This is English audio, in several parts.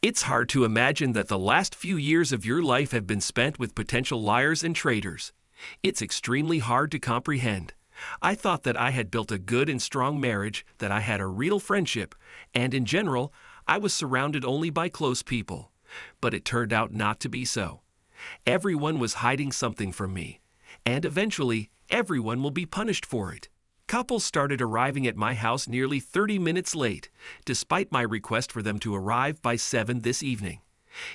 It's hard to imagine that the last few years of your life have been spent with potential liars and traitors. It's extremely hard to comprehend. I thought that I had built a good and strong marriage, that I had a real friendship, and in general, I was surrounded only by close people. But it turned out not to be so. Everyone was hiding something from me, and eventually, everyone will be punished for it. Couples started arriving at my house nearly 30 minutes late, despite my request for them to arrive by 7 this evening.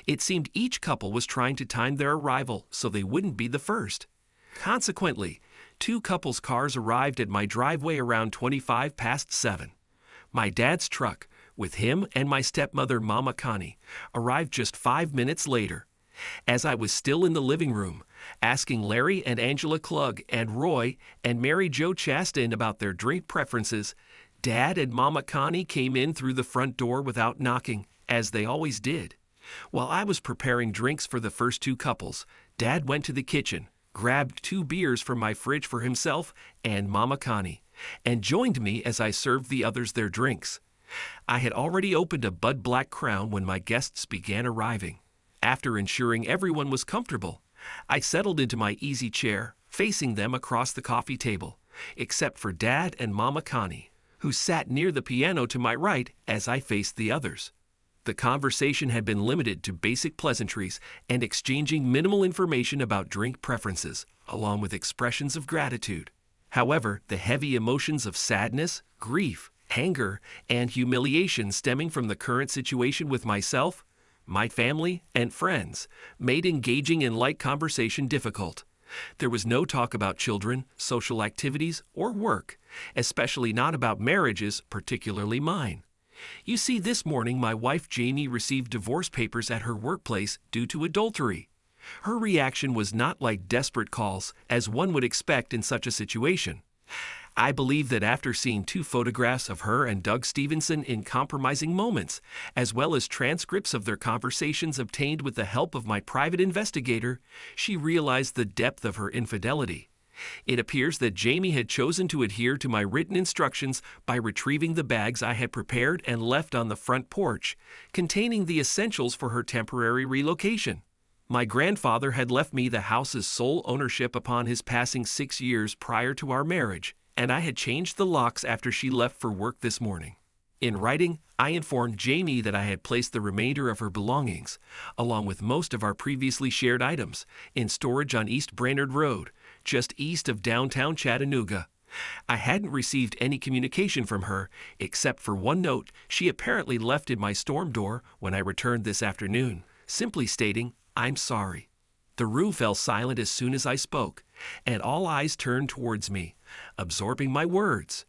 It seemed each couple was trying to time their arrival so they wouldn't be the first. Consequently, 2 couples' cars arrived at my driveway around 25 past 7. My dad's truck, with him and my stepmother Mama Connie, arrived just 5 minutes later. As I was still in the living room, asking Larry and Angela Klug and Roy and Mary Jo Chastain about their drink preferences, Dad and Mama Connie came in through the front door without knocking, as they always did. While I was preparing drinks for the first 2 couples, Dad went to the kitchen, grabbed 2 beers from my fridge for himself and Mama Connie, and joined me as I served the others their drinks. I had already opened a Bud Black Crown when my guests began arriving. After ensuring everyone was comfortable, I settled into my easy chair, facing them across the coffee table, except for Dad and Mama Connie, who sat near the piano to my right as I faced the others. The conversation had been limited to basic pleasantries and exchanging minimal information about drink preferences, along with expressions of gratitude. However, the heavy emotions of sadness, grief, anger, and humiliation stemming from the current situation with myself, my family, and friends made engaging in light conversation difficult. There was no talk about children, social activities, or work, especially not about marriages, particularly mine. You see, this morning my wife Jamie received divorce papers at her workplace due to adultery. Her reaction was not like desperate calls, as one would expect in such a situation. I believe that after seeing 2 photographs of her and Doug Stevenson in compromising moments, as well as transcripts of their conversations obtained with the help of my private investigator, she realized the depth of her infidelity. It appears that Jamie had chosen to adhere to my written instructions by retrieving the bags I had prepared and left on the front porch, containing the essentials for her temporary relocation. My grandfather had left me the house's sole ownership upon his passing 6 years prior to our marriage, and I had changed the locks after she left for work this morning. In writing, I informed Jamie that I had placed the remainder of her belongings, along with most of our previously shared items, in storage on East Brainerd Road, just east of downtown Chattanooga. I hadn't received any communication from her, except for one note she apparently left in my storm door when I returned this afternoon, simply stating, "I'm sorry." The room fell silent as soon as I spoke, and all eyes turned towards me, absorbing my words.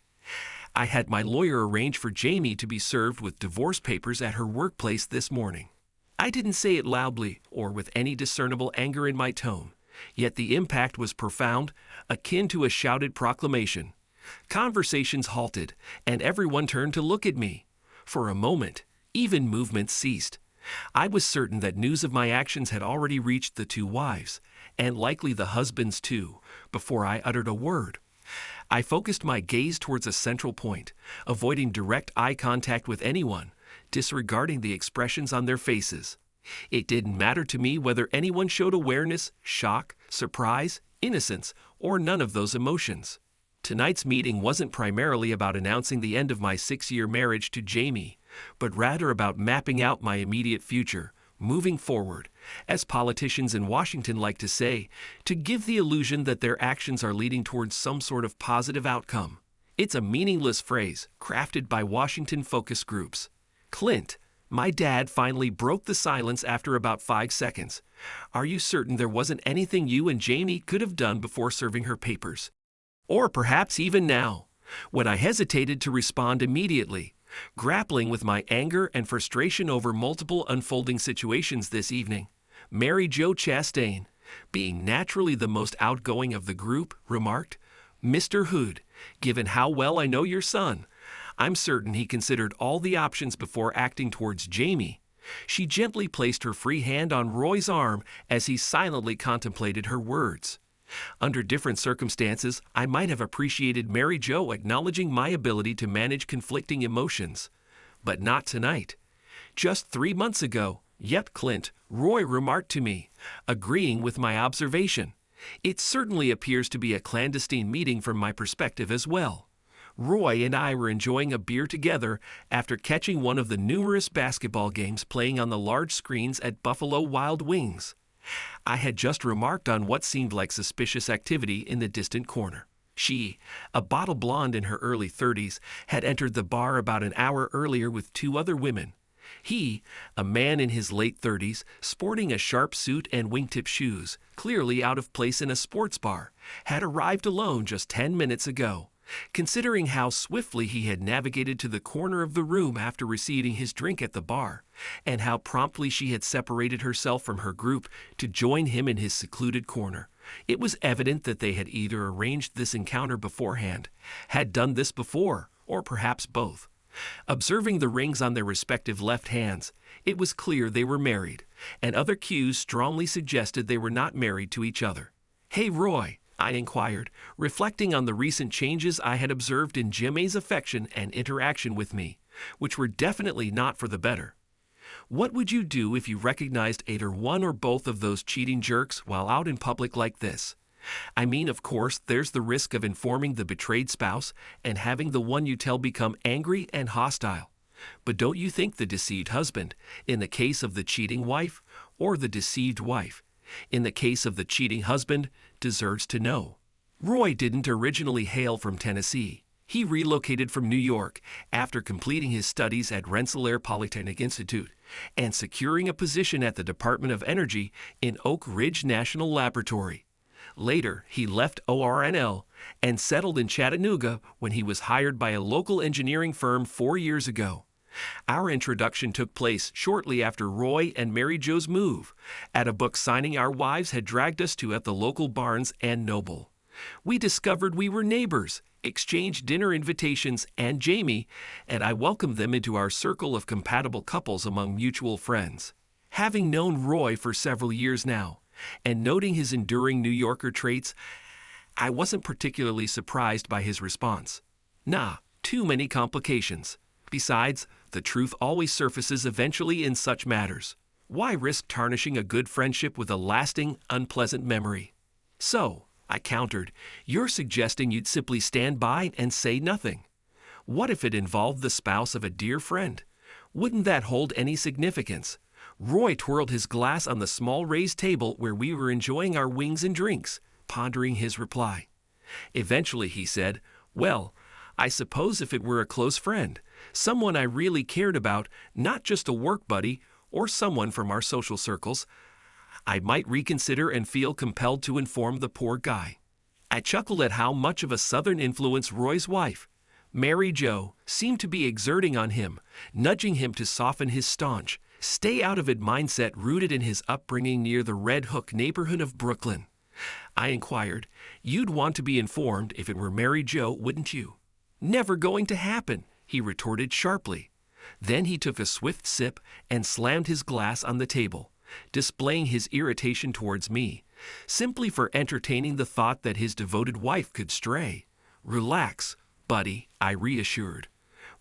I had my lawyer arrange for Jamie to be served with divorce papers at her workplace this morning. I didn't say it loudly or with any discernible anger in my tone, yet the impact was profound, akin to a shouted proclamation. Conversations halted, and everyone turned to look at me. For a moment, even movement ceased. I was certain that news of my actions had already reached the 2 wives, and likely the husbands too, before I uttered a word. I focused my gaze towards a central point, avoiding direct eye contact with anyone, disregarding the expressions on their faces. It didn't matter to me whether anyone showed awareness, shock, surprise, innocence, or none of those emotions. Tonight's meeting wasn't primarily about announcing the end of my 6-year marriage to Jamie, but rather about mapping out my immediate future, moving forward, as politicians in Washington like to say, to give the illusion that their actions are leading towards some sort of positive outcome. It's a meaningless phrase crafted by Washington focus groups. Clint, my dad, finally broke the silence after about 5 seconds. "Are you certain there wasn't anything you and Jamie could have done before serving her papers? Or perhaps even now?" When I hesitated to respond immediately, grappling with my anger and frustration over multiple unfolding situations this evening, Mary Jo Chastain, being naturally the most outgoing of the group, remarked, "Mr. Hood, given how well I know your son, I'm certain he considered all the options before acting towards Jamie." She gently placed her free hand on Roy's arm as he silently contemplated her words. Under different circumstances, I might have appreciated Mary Jo acknowledging my ability to manage conflicting emotions, but not tonight. Just 3 months ago. Yep, Clint, Roy remarked to me, agreeing with my observation. It certainly appears to be a clandestine meeting from my perspective as well. Roy and I were enjoying a beer together after catching one of the numerous basketball games playing on the large screens at Buffalo Wild Wings. I had just remarked on what seemed like suspicious activity in the distant corner. She, a bottle blonde in her early 30s, had entered the bar about an hour earlier with 2 other women. He, a man in his late 30s, sporting a sharp suit and wingtip shoes, clearly out of place in a sports bar, had arrived alone just 10 minutes ago. Considering how swiftly he had navigated to the corner of the room after receiving his drink at the bar, and how promptly she had separated herself from her group to join him in his secluded corner, it was evident that they had either arranged this encounter beforehand, had done this before, or perhaps both. Observing the rings on their respective left hands, it was clear they were married, and other cues strongly suggested they were not married to each other. "Hey, Roy," I inquired, reflecting on the recent changes I had observed in Jimmy's affection and interaction with me, which were definitely not for the better. "What would you do if you recognized either one or both of those cheating jerks while out in public like this? I mean, of course, there's the risk of informing the betrayed spouse and having the one you tell become angry and hostile. But don't you think the deceived husband, in the case of the cheating wife, or the deceived wife, in the case of the cheating husband, deserves to know?" Roy didn't originally hail from Tennessee. He relocated from New York after completing his studies at Rensselaer Polytechnic Institute and securing a position at the Department of Energy in Oak Ridge National Laboratory. Later, he left ORNL and settled in Chattanooga when he was hired by a local engineering firm 4 years ago. Our introduction took place shortly after Roy and Mary Jo's move, at a book signing our wives had dragged us to at the local Barnes and Noble. We discovered we were neighbors, exchanged dinner invitations, and Jamie and I welcomed them into our circle of compatible couples among mutual friends. Having known Roy for several years now, and noting his enduring New Yorker traits, I wasn't particularly surprised by his response. Nah, too many complications. Besides, the truth always surfaces eventually in such matters. Why risk tarnishing a good friendship with a lasting, unpleasant memory? "So," I countered, "you're suggesting you'd simply stand by and say nothing. What if it involved the spouse of a dear friend? Wouldn't that hold any significance?" Roy twirled his glass on the small raised table where we were enjoying our wings and drinks, pondering his reply. Eventually he said, "Well, I suppose if it were a close friend, someone I really cared about, not just a work buddy or someone from our social circles, I might reconsider and feel compelled to inform the poor guy." I chuckled at how much of a Southern influence Roy's wife, Mary Jo, seemed to be exerting on him, nudging him to soften his staunch, stay-out-of-it mindset rooted in his upbringing near the Red Hook neighborhood of Brooklyn. I inquired, "You'd want to be informed if it were Mary Jo, wouldn't you?" "Never going to happen," he retorted sharply. Then he took a swift sip and slammed his glass on the table, displaying his irritation towards me, simply for entertaining the thought that his devoted wife could stray. "Relax, buddy," I reassured.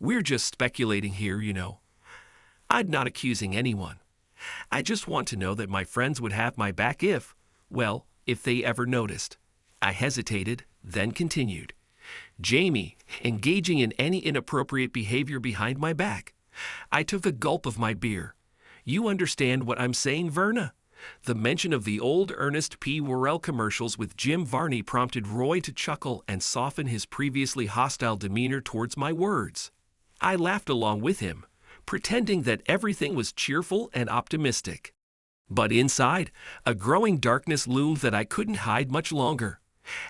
"We're just speculating here, you know. I'm not accusing anyone. I just want to know that my friends would have my back if they ever noticed." I hesitated, then continued. "Jamie, engaging in any inappropriate behavior behind my back." I took a gulp of my beer. "You understand what I'm saying, Verna?" The mention of the old Ernest P. Worrell commercials with Jim Varney prompted Roy to chuckle and soften his previously hostile demeanor towards my words. I laughed along with him, pretending that everything was cheerful and optimistic. But inside, a growing darkness loomed that I couldn't hide much longer.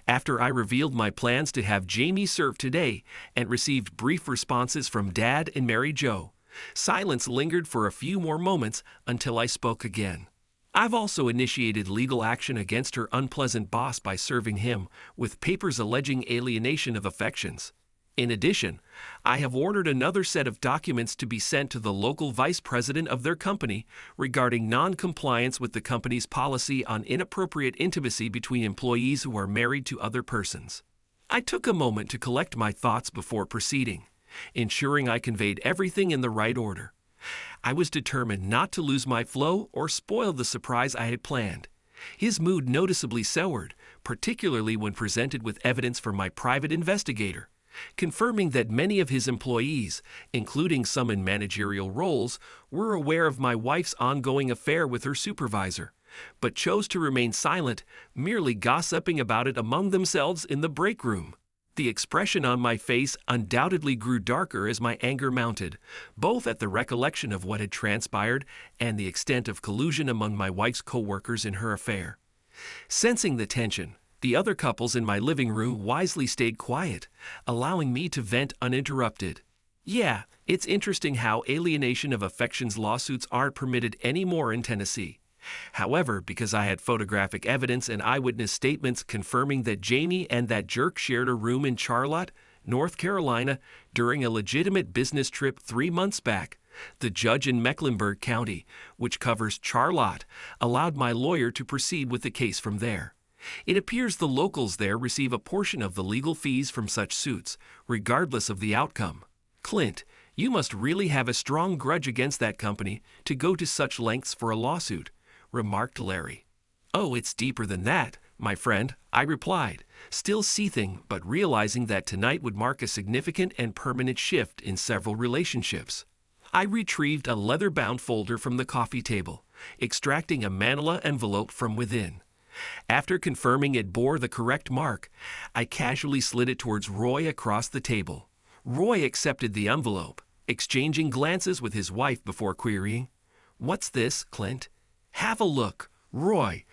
After I revealed my plans to have Jamie served today and received brief responses from Dad and Mary Jo, silence lingered for a few more moments until I spoke again. "I've also initiated legal action against her unpleasant boss by serving him with papers alleging alienation of affections. In addition, I have ordered another set of documents to be sent to the local vice president of their company regarding non-compliance with the company's policy on inappropriate intimacy between employees who are married to other persons." I took a moment to collect my thoughts before proceeding, ensuring I conveyed everything in the right order. I was determined not to lose my flow or spoil the surprise I had planned. His mood noticeably soured, particularly when presented with evidence from my private investigator, confirming that many of his employees, including some in managerial roles, were aware of my wife's ongoing affair with her supervisor, but chose to remain silent, merely gossiping about it among themselves in the break room. The expression on my face undoubtedly grew darker as my anger mounted, both at the recollection of what had transpired and the extent of collusion among my wife's co-workers in her affair. Sensing the tension, the other couples in my living room wisely stayed quiet, allowing me to vent uninterrupted. Yeah, it's interesting how alienation of affections lawsuits aren't permitted anymore in Tennessee. However, because I had photographic evidence and eyewitness statements confirming that Jamie and that jerk shared a room in Charlotte, North Carolina, during a legitimate business trip 3 months back, the judge in Mecklenburg County, which covers Charlotte, allowed my lawyer to proceed with the case from there. It appears the locals there receive a portion of the legal fees from such suits, regardless of the outcome. Clint, you must really have a strong grudge against that company to go to such lengths for a lawsuit, remarked Larry. Oh, it's deeper than that, my friend, I replied, still seething but realizing that tonight would mark a significant and permanent shift in several relationships. I retrieved a leather-bound folder from the coffee table, extracting a manila envelope from within. After confirming it bore the correct mark, I casually slid it towards Roy across the table. Roy accepted the envelope, exchanging glances with his wife before querying, "What's this, Clint?" "Have a look, Roy,"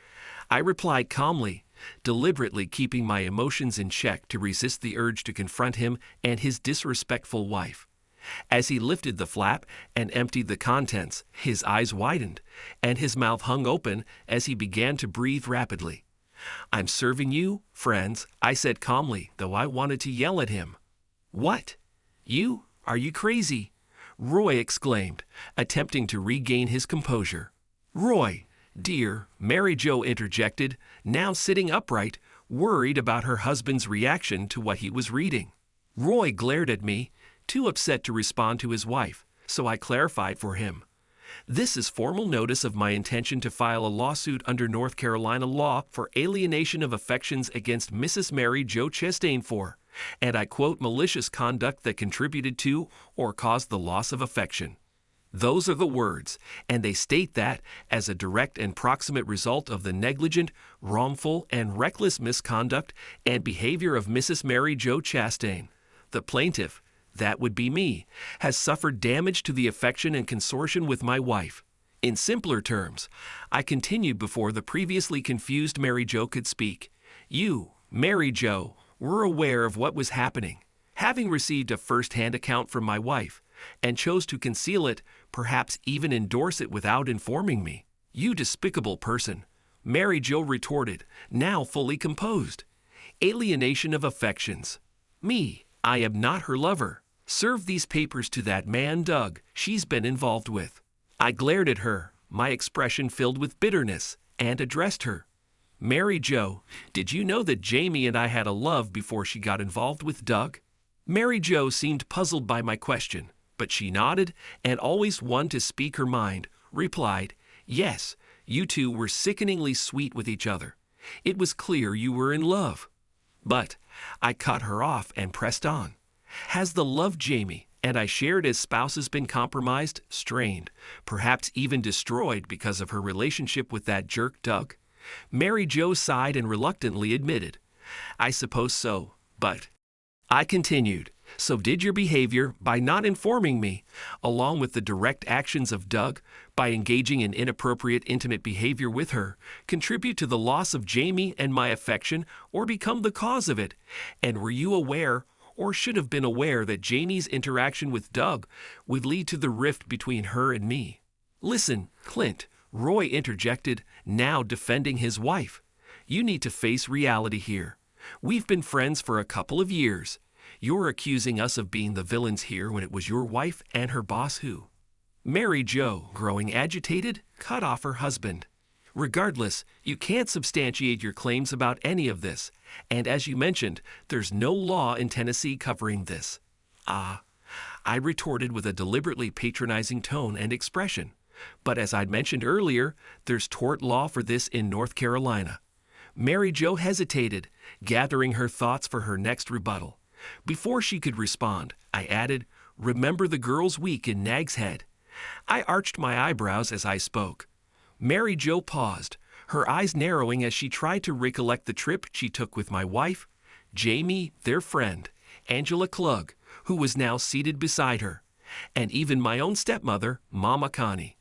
I replied calmly, deliberately keeping my emotions in check to resist the urge to confront him and his disrespectful wife. As he lifted the flap and emptied the contents, his eyes widened, and his mouth hung open as he began to breathe rapidly. "I'm serving you, friends," I said calmly, though I wanted to yell at him. "What? You? Are you crazy?" Roy exclaimed, attempting to regain his composure. "Roy, dear," Mary Jo interjected, now sitting upright, worried about her husband's reaction to what he was reading. Roy glared at me, too upset to respond to his wife, so I clarified for him. "This is formal notice of my intention to file a lawsuit under North Carolina law for alienation of affections against Mrs. Mary Jo Chastain for, and I quote, malicious conduct that contributed to or caused the loss of affection." Those are the words, and they state that, as a direct and proximate result of the negligent, wrongful, and reckless misconduct and behavior of Mrs. Mary Jo Chastain, the plaintiff, that would be me, has suffered damage to the affection and consortium with my wife. In simpler terms, I continued before the previously confused Mary Jo could speak. You, Mary Jo, were aware of what was happening, having received a first-hand account from my wife, and chose to conceal it, perhaps even endorse it without informing me. You despicable person, Mary Jo retorted, now fully composed. Alienation of affections. Me, I am not her lover. Serve these papers to that man Doug she's been involved with. I glared at her, my expression filled with bitterness, and addressed her. Mary Jo, did you know that Jamie and I had a love before she got involved with Doug? Mary Jo seemed puzzled by my question, but she nodded, and always one to speak her mind, replied, "Yes, you two were sickeningly sweet with each other. It was clear you were in love." But I cut her off and pressed on. Has the love Jamie and I shared as spouses been compromised, strained, perhaps even destroyed because of her relationship with that jerk Doug? Mary Jo sighed and reluctantly admitted, "I suppose so, but..." I continued, "So did your behavior, by not informing me, along with the direct actions of Doug, by engaging in inappropriate intimate behavior with her, contribute to the loss of Jamie and my affection or become the cause of it? And were you aware, or should have been aware, that Jamie's interaction with Doug would lead to the rift between her and me?" "Listen, Clint," Roy interjected, now defending his wife. "You need to face reality here. We've been friends for a couple of years. You're accusing us of being the villains here when it was your wife and her boss who..." Mary Jo, growing agitated, cut off her husband. "Regardless, you can't substantiate your claims about any of this, and as you mentioned, there's no law in Tennessee covering this." "Ah, I retorted with a deliberately patronizing tone and expression. But as I'd mentioned earlier, there's tort law for this in North Carolina. Mary Jo hesitated, gathering her thoughts for her next rebuttal. Before she could respond, I added, "Remember the girls' week in Nag's Head." I arched my eyebrows as I spoke. Mary Jo paused, her eyes narrowing as she tried to recollect the trip she took with my wife, Jamie, their friend, Angela Klug, who was now seated beside her, and even my own stepmother, Mama Connie.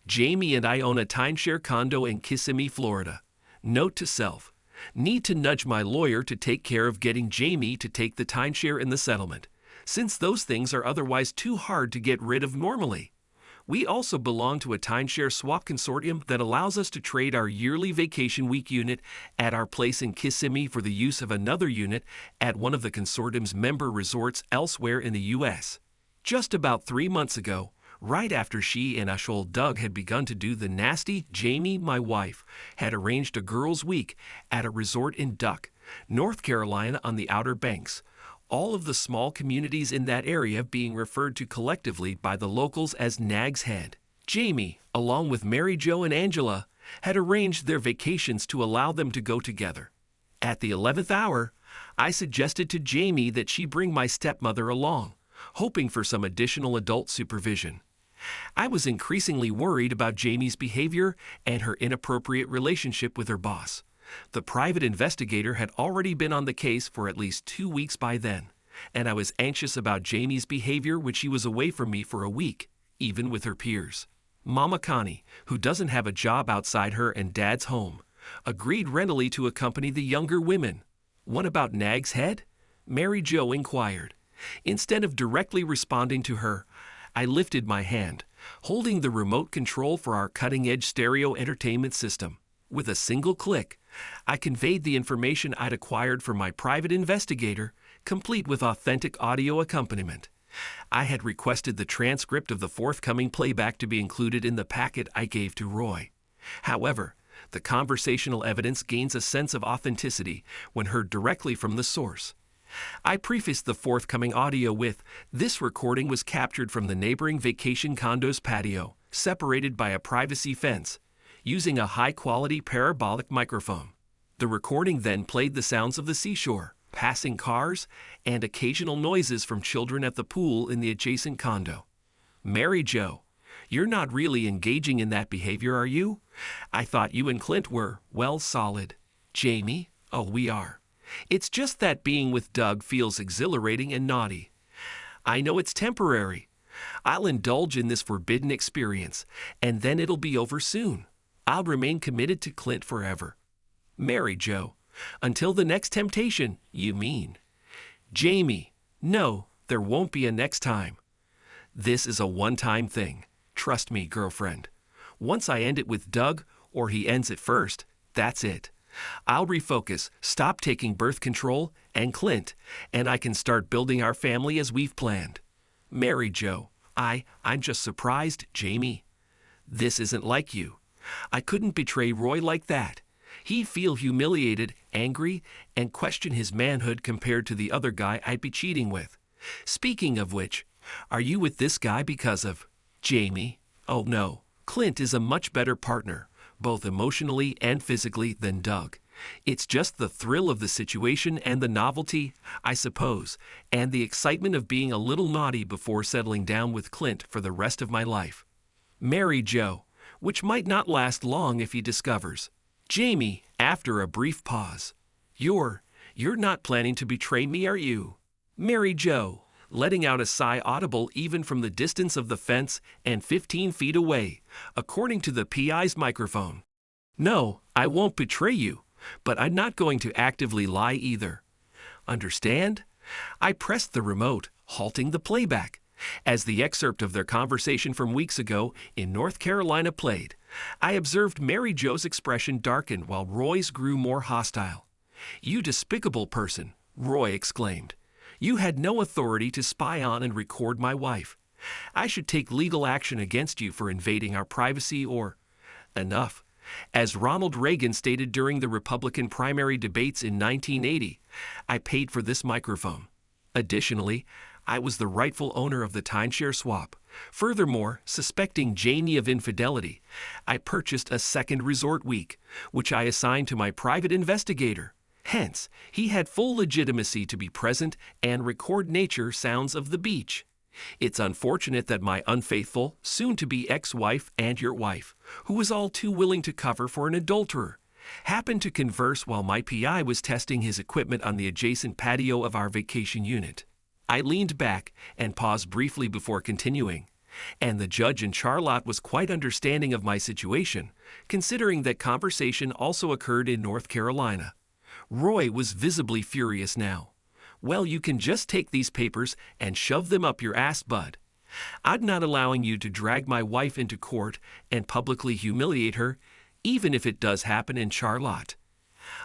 Jamie and I own a timeshare condo in Kissimmee, Florida. Note to self: need to nudge my lawyer to take care of getting Jamie to take the timeshare in the settlement, since those things are otherwise too hard to get rid of normally. We also belong to a timeshare swap consortium that allows us to trade our yearly vacation week unit at our place in Kissimmee for the use of another unit at one of the consortium's member resorts elsewhere in the U.S. Just about 3 months ago, right after she and Ashol Doug had begun to do the nasty, Jamie, my wife, had arranged a girls' week at a resort in Duck, North Carolina on the Outer Banks, all of the small communities in that area being referred to collectively by the locals as Nag's Head. Jamie, along with Mary Jo and Angela, had arranged their vacations to allow them to go together. At the 11th hour, I suggested to Jamie that she bring my stepmother along, hoping for some additional adult supervision. I was increasingly worried about Jamie's behavior and her inappropriate relationship with her boss. The private investigator had already been on the case for at least 2 weeks by then, and I was anxious about Jamie's behavior when she was away from me for a week, even with her peers. Mama Connie, who doesn't have a job outside her and Dad's home, agreed readily to accompany the younger women. "What about Nag's Head?" Mary Jo inquired. Instead of directly responding to her, I lifted my hand, holding the remote control for our cutting-edge stereo entertainment system. With a single click, I conveyed the information I'd acquired from my private investigator, complete with authentic audio accompaniment. I had requested the transcript of the forthcoming playback to be included in the packet I gave to Roy. However, the conversational evidence gains a sense of authenticity when heard directly from the source. I prefaced the forthcoming audio with, "This recording was captured from the neighboring vacation condo's patio, separated by a privacy fence, using a high-quality parabolic microphone." The recording then played the sounds of the seashore, passing cars, and occasional noises from children at the pool in the adjacent condo. "Mary Jo, you're not really engaging in that behavior, are you? I thought you and Clint were, well, solid." "Jamie, oh, we are. It's just that being with Doug feels exhilarating and naughty. I know it's temporary. I'll indulge in this forbidden experience, and then it'll be over soon. I'll remain committed to Clint forever." "Mary Jo, until the next temptation, you mean?" "Jamie, no, there won't be a next time. This is a one-time thing. Trust me, girlfriend. Once I end it with Doug, or he ends it first, that's it. I'll refocus, stop taking birth control, and Clint, and I can start building our family as we've planned." "Mary Jo, I'm just surprised, Jamie. This isn't like you. I couldn't betray Roy like that. He'd feel humiliated, angry, and question his manhood compared to the other guy I'd be cheating with. Speaking of which, are you with this guy because of Jamie? Oh no, Clint is a much better partner, both emotionally and physically, than Doug. It's just the thrill of the situation and the novelty, I suppose, and the excitement of being a little naughty before settling down with Clint for the rest of my life. Mary Jo, which might not last long if he discovers. Jamie, after a brief pause. You're not planning to betray me, are you?" Mary Jo, letting out a sigh audible even from the distance of the fence and 15 feet away, according to the PI's microphone. "No, I won't betray you, but I'm not going to actively lie either. Understand?" I pressed the remote, halting the playback. As the excerpt of their conversation from weeks ago in North Carolina played, I observed Mary Jo's expression darken while Roy's grew more hostile. "You despicable person," Roy exclaimed. "You had no authority to spy on and record my wife. I should take legal action against you for invading our privacy or—" Enough. As Ronald Reagan stated during the Republican primary debates in 1980, I paid for this microphone. Additionally, I was the rightful owner of the timeshare swap. Furthermore, suspecting Jamie of infidelity, I purchased a second resort week, which I assigned to my private investigator. Hence, he had full legitimacy to be present and record nature sounds of the beach. It's unfortunate that my unfaithful, soon-to-be ex-wife and your wife, who was all too willing to cover for an adulterer, happened to converse while my PI was testing his equipment on the adjacent patio of our vacation unit. I leaned back and paused briefly before continuing, and the judge in Charlotte was quite understanding of my situation, considering that conversation also occurred in North Carolina. Roy was visibly furious now. Well, you can just take these papers and shove them up your ass, bud. I'm not allowing you to drag my wife into court and publicly humiliate her, even if it does happen in Charlotte.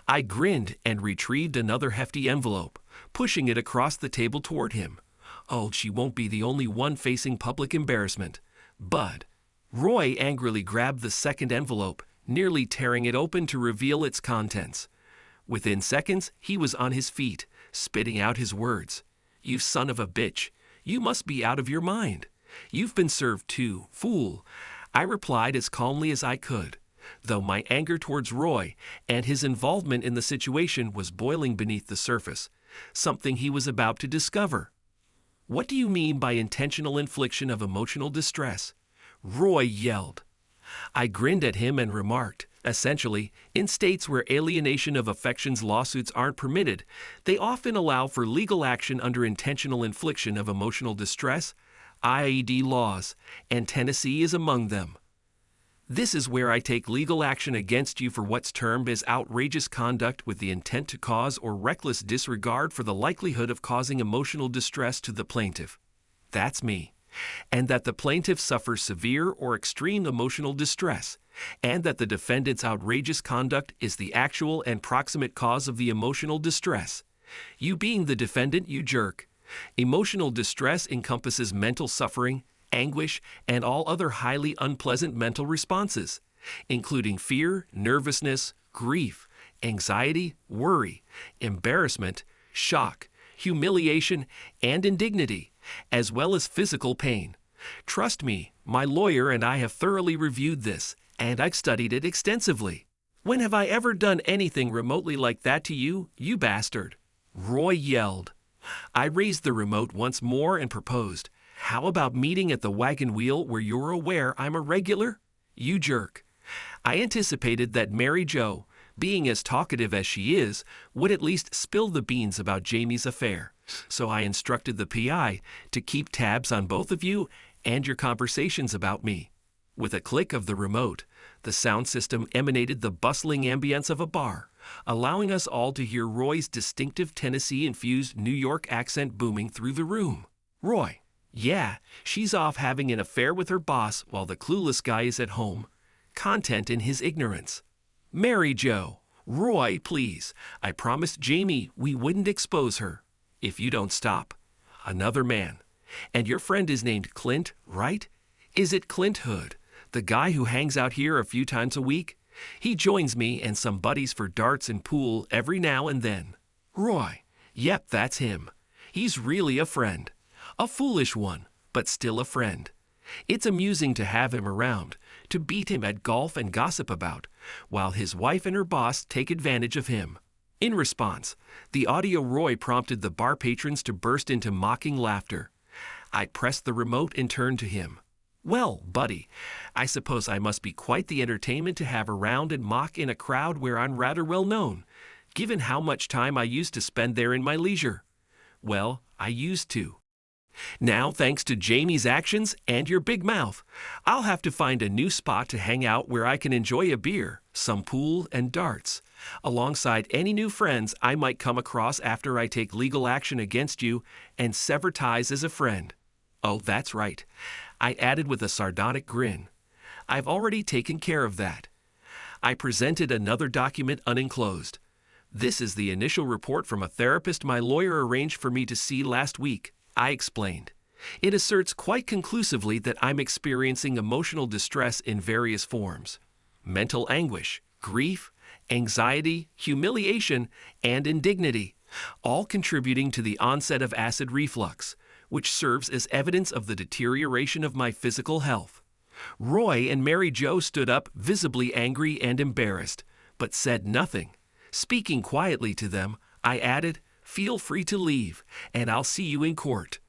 I grinned and retrieved another hefty envelope, pushing it across the table toward him. Oh, she won't be the only one facing public embarrassment. Bud. Roy angrily grabbed the second envelope, nearly tearing it open to reveal its contents. Within seconds, he was on his feet, spitting out his words. You son of a bitch. You must be out of your mind. You've been served too, fool. I replied as calmly as I could, though my anger towards Roy and his involvement in the situation was boiling beneath the surface, something he was about to discover. What do you mean by intentional infliction of emotional distress? Roy yelled. I grinned at him and remarked, essentially, in states where alienation of affections lawsuits aren't permitted, they often allow for legal action under intentional infliction of emotional distress, IED laws, and Tennessee is among them. This is where I take legal action against you for what's termed as outrageous conduct with the intent to cause or reckless disregard for the likelihood of causing emotional distress to the plaintiff. That's me. And that the plaintiff suffers severe or extreme emotional distress, and that the defendant's outrageous conduct is the actual and proximate cause of the emotional distress. You being the defendant, you jerk. Emotional distress encompasses mental suffering, anguish, and all other highly unpleasant mental responses, including fear, nervousness, grief, anxiety, worry, embarrassment, shock, humiliation, and indignity, as well as physical pain. Trust me, my lawyer and I have thoroughly reviewed this, and I've studied it extensively. When have I ever done anything remotely like that to you, you bastard? Roy yelled. I raised the remote once more and proposed, how about meeting at the wagon wheel where you're aware I'm a regular? You jerk. I anticipated that Mary Jo, being as talkative as she is, would at least spill the beans about Jamie's affair, so I instructed the PI to keep tabs on both of you and your conversations about me. With a click of the remote, the sound system emanated the bustling ambience of a bar, allowing us all to hear Roy's distinctive Tennessee-infused New York accent booming through the room. Roy. Yeah, she's off having an affair with her boss while the clueless guy is at home. Content in his ignorance. Mary Jo. Roy, please. I promised Jamie we wouldn't expose her. If you don't stop. Another man. And your friend is named Clint, right? Is it Clint Hood, the guy who hangs out here a few times a week? He joins me and some buddies for darts and pool every now and then. Roy. Yep, that's him. He's really a friend. A foolish one, but still a friend. It's amusing to have him around, to beat him at golf and gossip about, while his wife and her boss take advantage of him. In response, the audio Roy prompted the bar patrons to burst into mocking laughter. I pressed the remote and turned to him. Well, buddy, I suppose I must be quite the entertainment to have around and mock in a crowd where I'm rather well known, given how much time I used to spend there in my leisure. Well, I used to. Now, thanks to Jamie's actions and your big mouth, I'll have to find a new spot to hang out where I can enjoy a beer, some pool, and darts, alongside any new friends I might come across after I take legal action against you and sever ties as a friend. Oh, that's right, I added with a sardonic grin. I've already taken care of that. I presented another document unenclosed. This is the initial report from a therapist my lawyer arranged for me to see last week. I explained. It asserts quite conclusively that I'm experiencing emotional distress in various forms. Mental anguish, grief, anxiety, humiliation, and indignity, all contributing to the onset of acid reflux, which serves as evidence of the deterioration of my physical health. Roy and Mary Jo stood up, visibly angry and embarrassed, but said nothing. Speaking quietly to them, I added, "Feel free to leave, and I'll see you in court."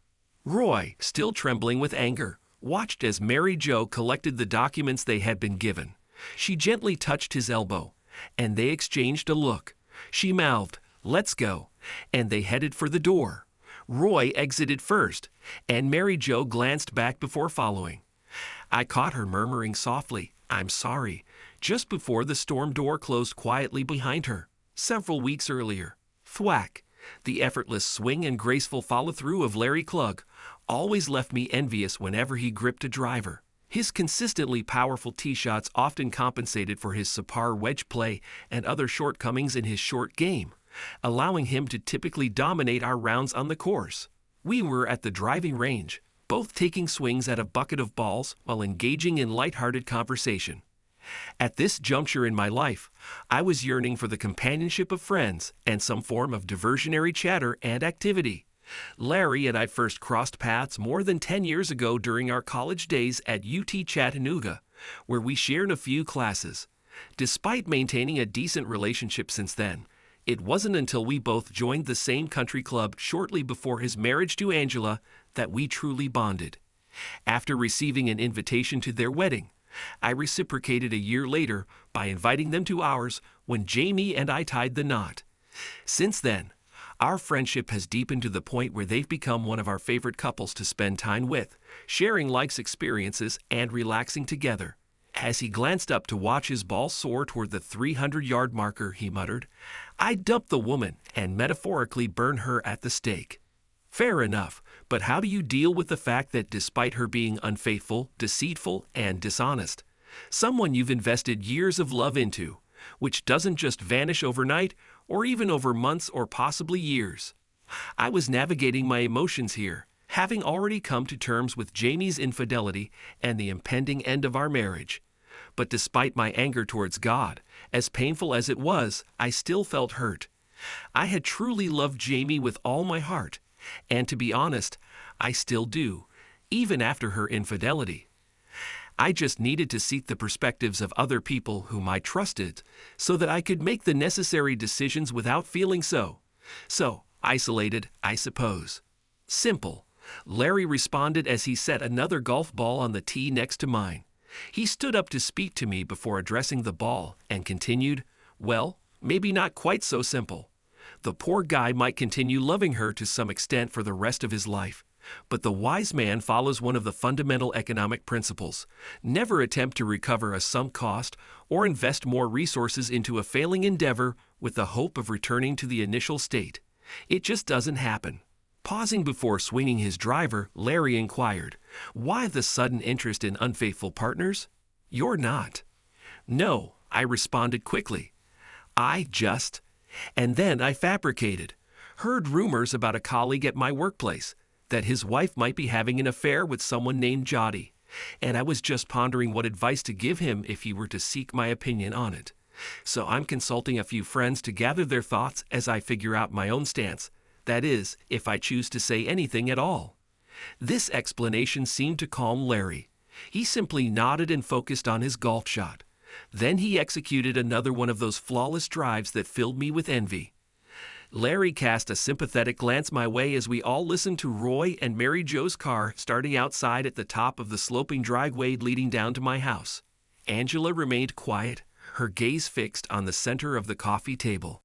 Roy, still trembling with anger, watched as Mary Jo collected the documents they had been given. She gently touched his elbow, and they exchanged a look. She mouthed, "Let's go," and they headed for the door. Roy exited first, and Mary Jo glanced back before following. I caught her murmuring softly, "I'm sorry," just before the storm door closed quietly behind her. Several weeks earlier, thwack, the effortless swing and graceful follow-through of Larry Klug always left me envious whenever he gripped a driver. His consistently powerful tee shots often compensated for his subpar wedge play and other shortcomings in his short game, allowing him to typically dominate our rounds on the course. We were at the driving range, both taking swings at a bucket of balls while engaging in lighthearted conversation. At this juncture in my life, I was yearning for the companionship of friends and some form of diversionary chatter and activity. Larry and I first crossed paths more than 10 years ago during our college days at UT Chattanooga, where we shared a few classes. Despite maintaining a decent relationship since then, it wasn't until we both joined the same country club shortly before his marriage to Angela that we truly bonded. After receiving an invitation to their wedding, I reciprocated a year later by inviting them to ours when Jamie and I tied the knot. Since then, our friendship has deepened to the point where they've become one of our favorite couples to spend time with, sharing life's experiences and relaxing together. As he glanced up to watch his ball soar toward the 300-yard marker, he muttered, "I'd dump the woman and metaphorically burn her at the stake." Fair enough, but how do you deal with the fact that despite her being unfaithful, deceitful, and dishonest, someone you've invested years of love into, which doesn't just vanish overnight or even over months or possibly years? I was navigating my emotions here, having already come to terms with Jamie's infidelity and the impending end of our marriage. But despite my anger towards God, as painful as it was, I still felt hurt. I had truly loved Jamie with all my heart, and to be honest, I still do, even after her infidelity. I just needed to seek the perspectives of other people whom I trusted so that I could make the necessary decisions without feeling so isolated, I suppose. Simple. Larry responded as he set another golf ball on the tee next to mine. He stood up to speak to me before addressing the ball and continued, "Well, maybe not quite so simple. The poor guy might continue loving her to some extent for the rest of his life, but the wise man follows one of the fundamental economic principles: never attempt to recover a sunk cost or invest more resources into a failing endeavor with the hope of returning to the initial state. It just doesn't happen." Pausing before swinging his driver, Larry inquired, "Why the sudden interest in unfaithful partners?" "You're not." "No," I responded quickly. And then I fabricated. Heard rumors about a colleague at my workplace, that his wife might be having an affair with someone named Jody, and I was just pondering what advice to give him if he were to seek my opinion on it. So I'm consulting a few friends to gather their thoughts as I figure out my own stance, that is, if I choose to say anything at all. This explanation seemed to calm Larry. He simply nodded and focused on his golf shot. Then he executed another one of those flawless drives that filled me with envy. Larry cast a sympathetic glance my way as we all listened to Roy and Mary Jo's car starting outside at the top of the sloping driveway leading down to my house. Angela remained quiet, her gaze fixed on the center of the coffee table.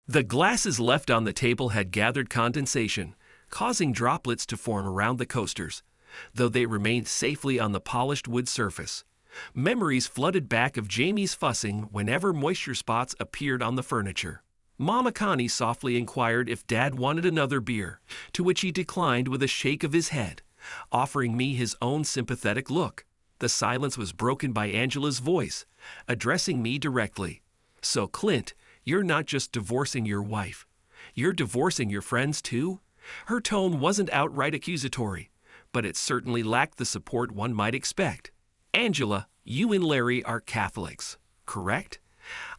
The glasses left on the table had gathered condensation, causing droplets to form around the coasters, though they remained safely on the polished wood surface. Memories flooded back of Jamie's fussing whenever moisture spots appeared on the furniture. Mama Connie softly inquired if Dad wanted another beer, to which he declined with a shake of his head, offering me his own sympathetic look. The silence was broken by Angela's voice, addressing me directly. "So, Clint, you're not just divorcing your wife. You're divorcing your friends, too?" Her tone wasn't outright accusatory, but it certainly lacked the support one might expect. "Angela, you and Larry are Catholics, correct?"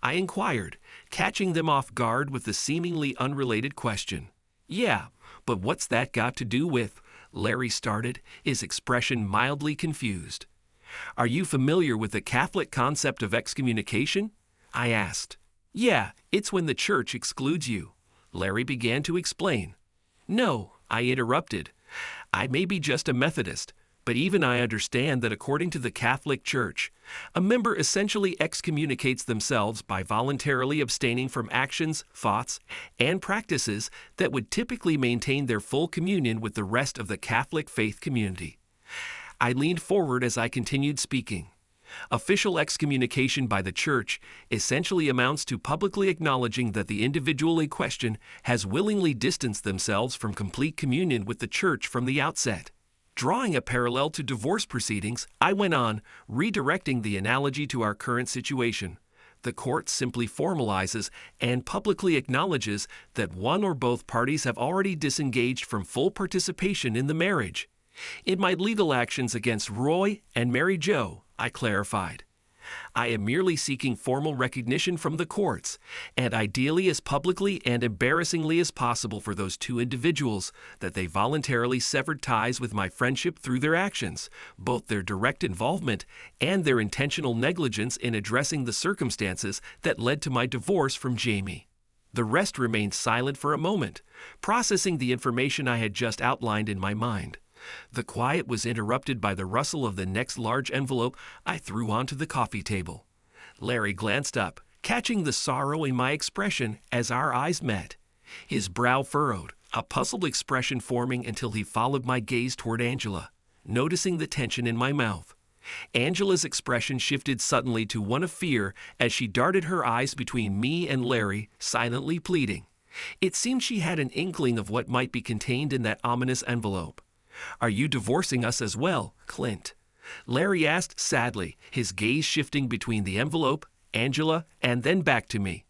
I inquired, catching them off guard with the seemingly unrelated question. "Yeah, but what's that got to do with?" Larry started, his expression mildly confused. Are you familiar with the Catholic concept of excommunication? I asked. Yeah, it's when the church excludes you. Larry began to explain. No, I interrupted. I may be just a Methodist, but even I understand that according to the Catholic Church, a member essentially excommunicates themselves by voluntarily abstaining from actions, thoughts, and practices that would typically maintain their full communion with the rest of the Catholic faith community. I leaned forward as I continued speaking. Official excommunication by the Church essentially amounts to publicly acknowledging that the individual in question has willingly distanced themselves from complete communion with the Church from the outset. Drawing a parallel to divorce proceedings, I went on, redirecting the analogy to our current situation. The court simply formalizes and publicly acknowledges that one or both parties have already disengaged from full participation in the marriage. In my legal actions against Roy and Mary Jo, I clarified, I am merely seeking formal recognition from the courts, and ideally as publicly and embarrassingly as possible for those two individuals, that they voluntarily severed ties with my friendship through their actions, both their direct involvement and their intentional negligence in addressing the circumstances that led to my divorce from Jamie. The rest remained silent for a moment, processing the information I had just outlined in my mind. The quiet was interrupted by the rustle of the next large envelope I threw onto the coffee table. Larry glanced up, catching the sorrow in my expression as our eyes met. His brow furrowed, a puzzled expression forming until he followed my gaze toward Angela, noticing the tension in my mouth. Angela's expression shifted suddenly to one of fear as she darted her eyes between me and Larry, silently pleading. It seemed she had an inkling of what might be contained in that ominous envelope. Are you divorcing us as well, Clint? Larry asked sadly, his gaze shifting between the envelope, Angela, and then back to me.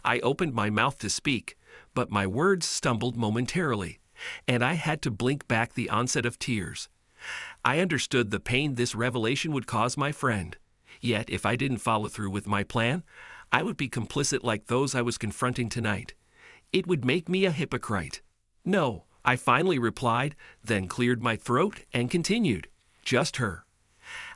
I opened my mouth to speak, but my words stumbled momentarily, and I had to blink back the onset of tears. I understood the pain this revelation would cause my friend. Yet, if I didn't follow through with my plan, I would be complicit like those I was confronting tonight. It would make me a hypocrite. No, I finally replied, then cleared my throat and continued. Just her.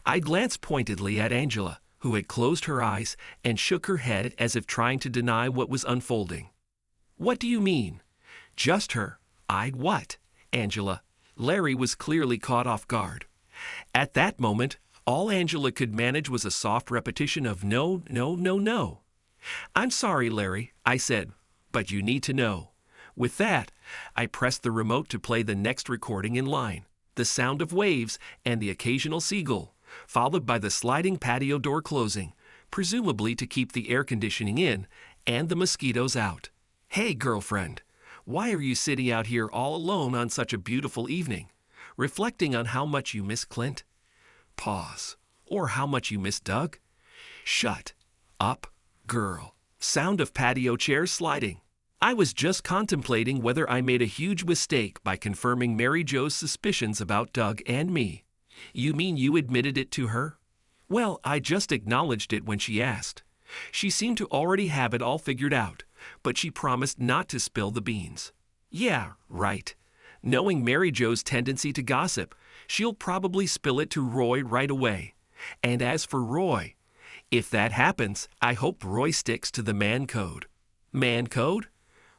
I glanced pointedly at Angela, who had closed her eyes and shook her head as if trying to deny what was unfolding. What do you mean? Just her. I'd what? Angela. Larry was clearly caught off guard. At that moment, all Angela could manage was a soft repetition of no, no, no, no. I'm sorry, Larry, I said, but you need to know. With that, I pressed the remote to play the next recording in line, the sound of waves and the occasional seagull, followed by the sliding patio door closing, presumably to keep the air conditioning in and the mosquitoes out. Hey, girlfriend, why are you sitting out here all alone on such a beautiful evening, reflecting on how much you miss Clint? Pause. Or how much you miss Doug? Shut up, girl. Sound of patio chairs sliding. I was just contemplating whether I made a huge mistake by confirming Mary Jo's suspicions about Doug and me. You mean you admitted it to her? Well, I just acknowledged it when she asked. She seemed to already have it all figured out, but she promised not to spill the beans. Yeah, right. Knowing Mary Jo's tendency to gossip, she'll probably spill it to Roy right away. And as for Roy, if that happens, I hope Roy sticks to the man code. Man code?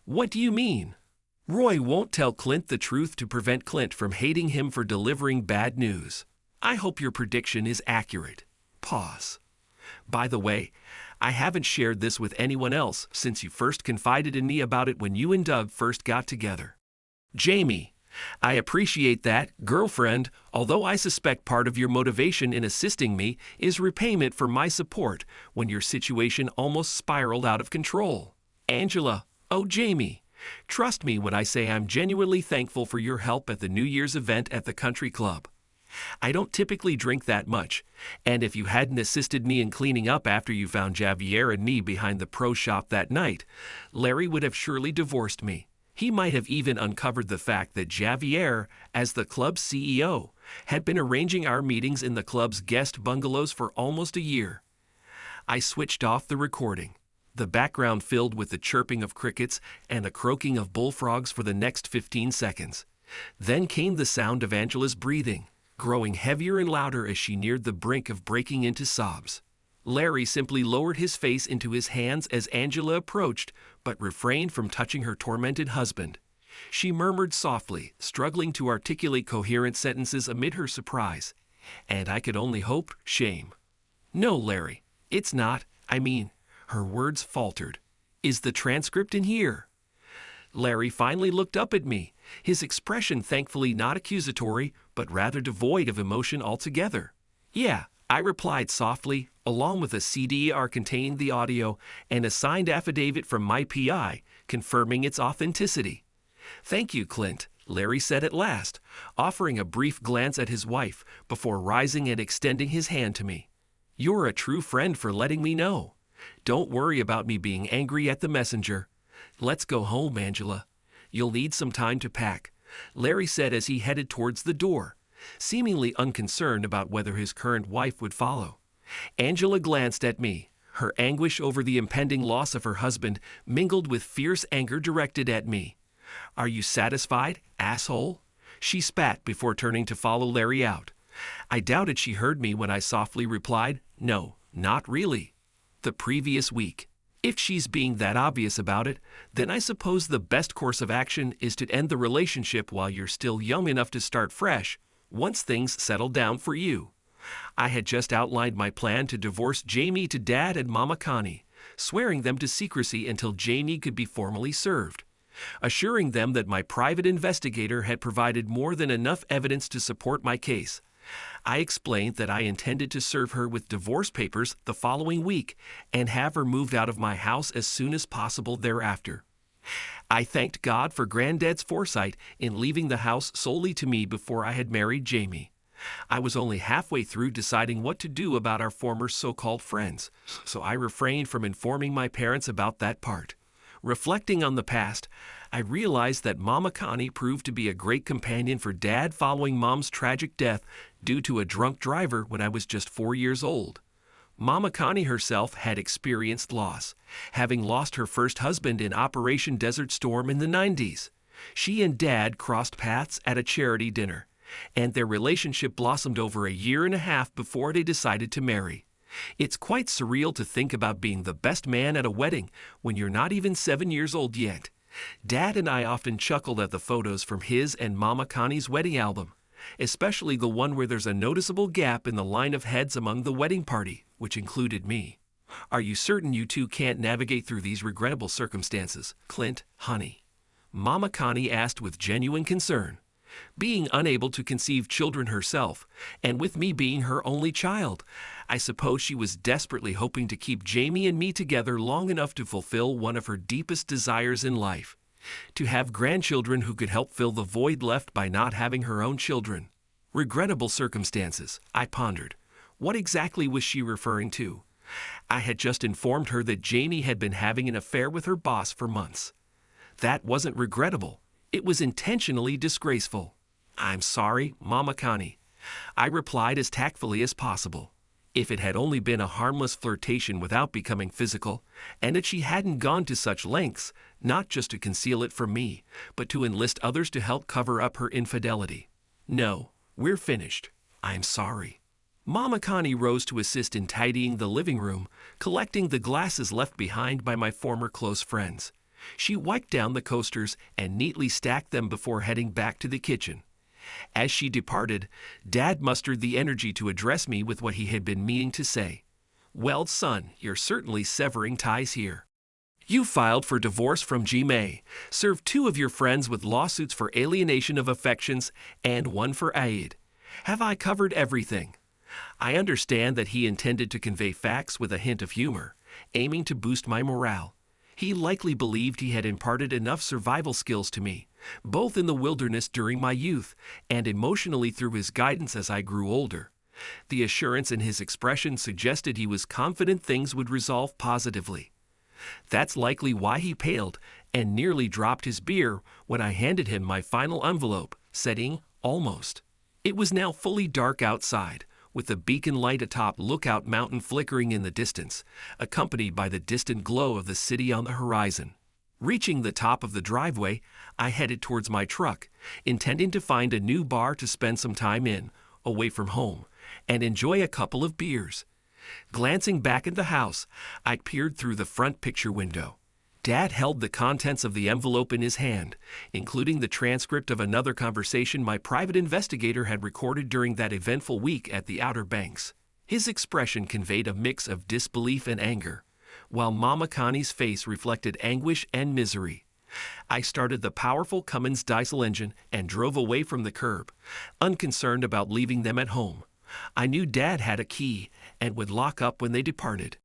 What do you mean? Roy won't tell Clint the truth to prevent Clint from hating him for delivering bad news. I hope your prediction is accurate. Pause. By the way, I haven't shared this with anyone else since you first confided in me about it when you and Doug first got together. Jamie, I appreciate that, girlfriend, although I suspect part of your motivation in assisting me is repayment for my support when your situation almost spiraled out of control. Angela, oh, Jamie, trust me when I say I'm genuinely thankful for your help at the New Year's event at the country club. I don't typically drink that much, and if you hadn't assisted me in cleaning up after you found Javier and me behind the pro shop that night, Larry would have surely divorced me. He might have even uncovered the fact that Javier, as the club's CEO, had been arranging our meetings in the club's guest bungalows for almost a year. I switched off the recording, the background filled with the chirping of crickets and the croaking of bullfrogs for the next 15 seconds. Then came the sound of Angela's breathing, growing heavier and louder as she neared the brink of breaking into sobs. Larry simply lowered his face into his hands as Angela approached, but refrained from touching her tormented husband. She murmured softly, struggling to articulate coherent sentences amid her surprise. And I could only hope, shame. "No, Larry, it's not. I mean," her words faltered. "Is the transcript in here?" Larry finally looked up at me, his expression thankfully not accusatory, but rather devoid of emotion altogether. "Yeah," I replied softly, along with a CD-R containing the audio and a signed affidavit from my PI, confirming its authenticity. "Thank you, Clint," Larry said at last, offering a brief glance at his wife before rising and extending his hand to me. "You're a true friend for letting me know. Don't worry about me being angry at the messenger. Let's go home, Angela. You'll need some time to pack," Larry said as he headed towards the door, seemingly unconcerned about whether his current wife would follow. Angela glanced at me, her anguish over the impending loss of her husband mingled with fierce anger directed at me. "Are you satisfied, asshole?" she spat before turning to follow Larry out. I doubted she heard me when I softly replied, "No, not really. The previous week." If she's being that obvious about it, then I suppose the best course of action is to end the relationship while you're still young enough to start fresh, once things settle down for you. I had just outlined my plan to divorce Jamie to Dad and Mama Connie, swearing them to secrecy until Jamie could be formally served, assuring them that my private investigator had provided more than enough evidence to support my case. I explained that I intended to serve her with divorce papers the following week and have her moved out of my house as soon as possible thereafter. I thanked God for Granddad's foresight in leaving the house solely to me before I had married Jamie. I was only halfway through deciding what to do about our former so-called friends, so I refrained from informing my parents about that part. Reflecting on the past, I realized that Mama Connie proved to be a great companion for Dad following Mom's tragic death due to a drunk driver when I was just 4 years old. Mama Connie herself had experienced loss, having lost her first husband in Operation Desert Storm in the 90s. She and Dad crossed paths at a charity dinner, and their relationship blossomed over a year and a half before they decided to marry. It's quite surreal to think about being the best man at a wedding when you're not even 7 years old yet. Dad and I often chuckled at the photos from his and Mama Connie's wedding album, especially the one where there's a noticeable gap in the line of heads among the wedding party, which included me. "Are you certain you two can't navigate through these regrettable circumstances, Clint, honey?" Mama Connie asked with genuine concern. Being unable to conceive children herself, and with me being her only child, I suppose she was desperately hoping to keep Jamie and me together long enough to fulfill one of her deepest desires in life, to have grandchildren who could help fill the void left by not having her own children. Regrettable circumstances, I pondered. What exactly was she referring to? I had just informed her that Jamie had been having an affair with her boss for months. That wasn't regrettable. It was intentionally disgraceful. "I'm sorry, Mama Connie," I replied as tactfully as possible. If it had only been a harmless flirtation without becoming physical, and if she hadn't gone to such lengths, not just to conceal it from me, but to enlist others to help cover up her infidelity. "No, we're finished. I'm sorry." Mama Connie rose to assist in tidying the living room, collecting the glasses left behind by my former close friends. She wiped down the coasters and neatly stacked them before heading back to the kitchen. As she departed, Dad mustered the energy to address me with what he had been meaning to say. "Well, son, you're certainly severing ties here. You filed for divorce from G-May, served 2 of your friends with lawsuits for alienation of affections, and 1 for aid. Have I covered everything?" I understand that he intended to convey facts with a hint of humor, aiming to boost my morale. He likely believed he had imparted enough survival skills to me, both in the wilderness during my youth and emotionally through his guidance as I grew older. The assurance in his expression suggested he was confident things would resolve positively. That's likely why he paled and nearly dropped his beer when I handed him my final envelope, saying, "Almost." It was now fully dark outside, with the beacon light atop Lookout Mountain flickering in the distance, accompanied by the distant glow of the city on the horizon. Reaching the top of the driveway, I headed towards my truck, intending to find a new bar to spend some time in, away from home, and enjoy a couple of beers. Glancing back at the house, I peered through the front picture window. Dad held the contents of the envelope in his hand, including the transcript of another conversation my private investigator had recorded during that eventful week at the Outer Banks. His expression conveyed a mix of disbelief and anger, while Mama Connie's face reflected anguish and misery. I started the powerful Cummins diesel engine and drove away from the curb, unconcerned about leaving them at home. I knew Dad had a key and would lock up when they departed.